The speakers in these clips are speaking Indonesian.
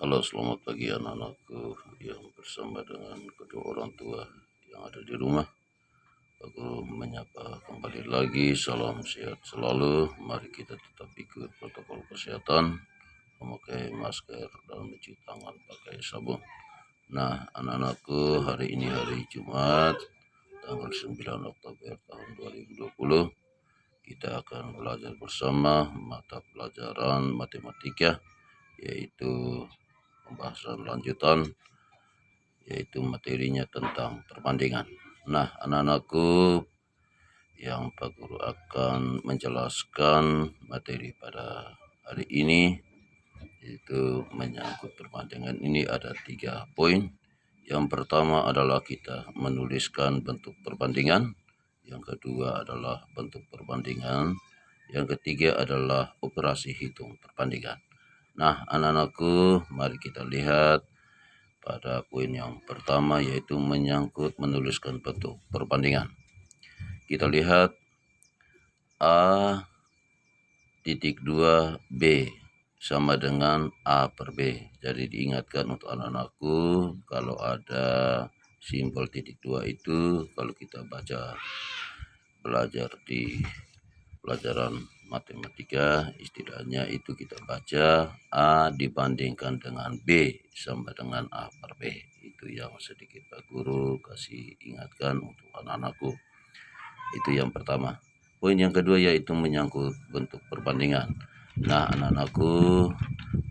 Halo, selamat pagi anak-anakku yang bersama dengan kedua orang tua yang ada di rumah. Aku menyapa kembali lagi, salam sehat selalu. Mari kita tetap ikut protokol kesehatan, memakai masker dan mencuci tangan pakai sabun. Nah, anak-anakku, hari ini hari Jumat, tanggal 9 Oktober tahun 2020. Kita akan belajar bersama mata pelajaran matematika, yaitu pembahasan lanjutan, yaitu materinya tentang perbandingan. Nah, anak-anakku, yang Pak Guru akan menjelaskan materi pada hari ini, yaitu menyangkut perbandingan ini ada 3 poin. Yang pertama adalah kita menuliskan bentuk perbandingan. Yang kedua adalah bentuk perbandingan. Yang ketiga adalah operasi hitung perbandingan. Nah, anak-anakku, mari kita lihat pada poin yang pertama, yaitu menyangkut menuliskan bentuk perbandingan. Kita lihat A titik 2 B sama dengan A per B. Jadi diingatkan untuk anak-anakku, kalau ada simbol titik 2 itu, kalau kita belajar di pelajaran matematika, istilahnya itu kita baca A dibandingkan dengan B sama dengan A per B. Itu yang sedikit Pak Guru kasih ingatkan untuk anak-anakku. Itu yang pertama. Poin yang kedua yaitu menyangkut bentuk perbandingan. Nah, anak-anakku,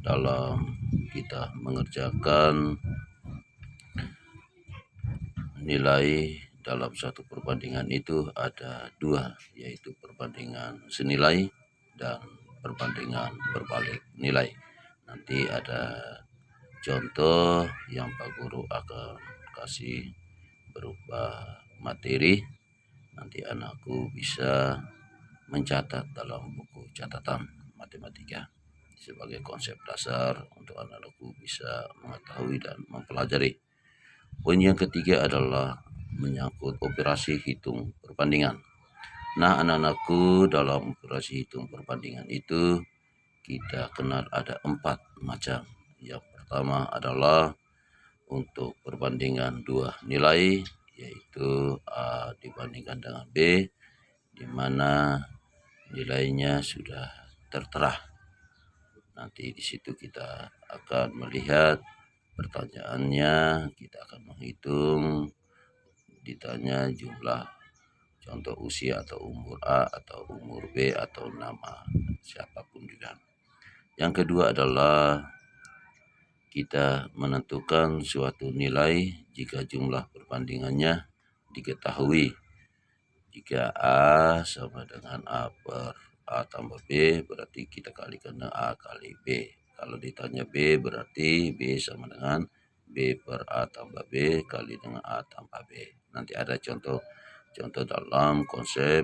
dalam kita mengerjakan nilai dalam satu perbandingan itu ada 2, yaitu perbandingan senilai dan perbandingan berbalik nilai. Nanti ada contoh yang Pak Guru akan kasih berupa materi. Nanti anakku bisa mencatat dalam buku catatan matematika sebagai konsep dasar untuk anak-anakku bisa mengetahui dan mempelajari. Poin yang ketiga adalah menyangkut operasi hitung perbandingan. Nah, anak-anakku, dalam operasi hitung perbandingan itu kita kenal ada 4 macam. Yang pertama adalah untuk perbandingan 2 nilai, yaitu A dibandingkan dengan B, di mana nilainya sudah tertera. Nanti di situ kita akan melihat pertanyaannya, kita akan menghitung, ditanya jumlah contoh usia atau umur A atau umur B atau nama siapapun juga. Yang kedua adalah kita menentukan suatu nilai jika jumlah perbandingannya diketahui. Jika A sama dengan A per A tambah B, berarti kita kalikan dengan A kali B. Kalau ditanya B, berarti B sama dengan B per A tambah B kali dengan A tambah B. Nanti ada contoh dalam konsep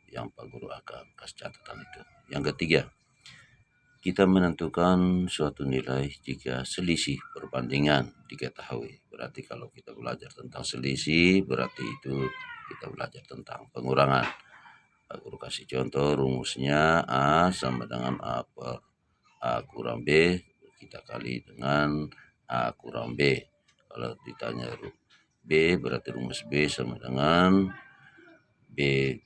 yang Pak Guru akan kasih catatan itu. Yang ketiga, kita menentukan suatu nilai jika selisih perbandingan diketahui. Berarti kalau kita belajar tentang selisih, berarti itu kita belajar tentang pengurangan. Aku kasih contoh, rumusnya A sama dengan A per A kurang B, kita kali dengan A kurang B. Kalau ditanya B, berarti rumus B sama dengan B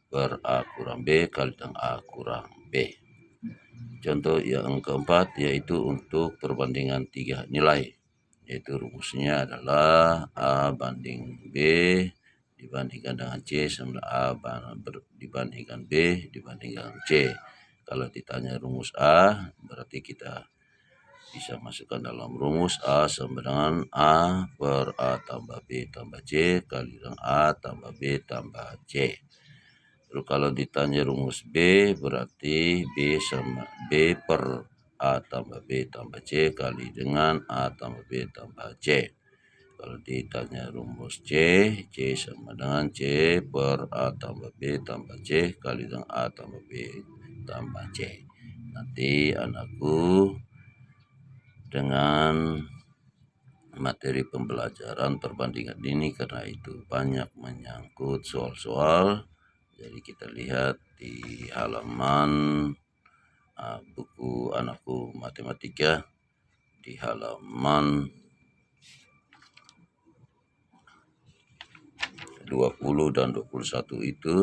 per A kurang B kali dengan A kurang B. Contoh yang keempat yaitu untuk perbandingan 3 nilai, yaitu rumusnya adalah A banding B dibandingkan dengan C sama A dibandingkan B dibandingkan C. Kalau ditanya rumus A, berarti kita bisa masukkan dalam rumus A sama dengan A per A tambah B tambah C kali dengan A tambah B tambah C. Lalu kalau ditanya rumus B, berarti B sama B per A tambah B tambah C kali dengan A tambah B tambah C. Kalau ditanya rumus C, C sama dengan C per A tambah B tambah C kali dengan A tambah B tambah C. Nanti anakku, dengan materi pembelajaran perbandingan ini, karena itu banyak menyangkut soal-soal, jadi kita lihat di halaman buku anakku matematika di halaman 20 dan 21 itu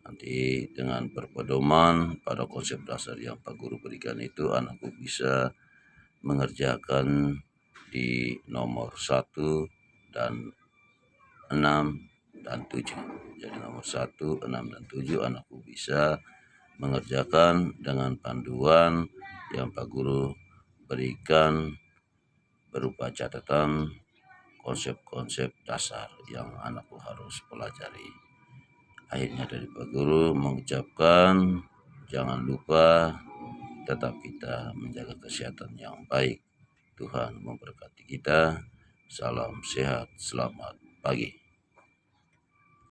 nanti dengan berpedoman pada konsep dasar yang Pak Guru berikan itu, anakku bisa mengerjakan di nomor 1 dan 6 dan 7. Jadi nomor 1, 6, dan 7 anakku bisa mengerjakan dengan panduan yang Pak Guru berikan berupa catatan konsep-konsep dasar yang anakku harus pelajari. Akhirnya dari Pak Guru mengucapkan jangan lupa tetap kita menjaga kesehatan yang baik. Tuhan memberkati kita. Salam sehat, selamat pagi.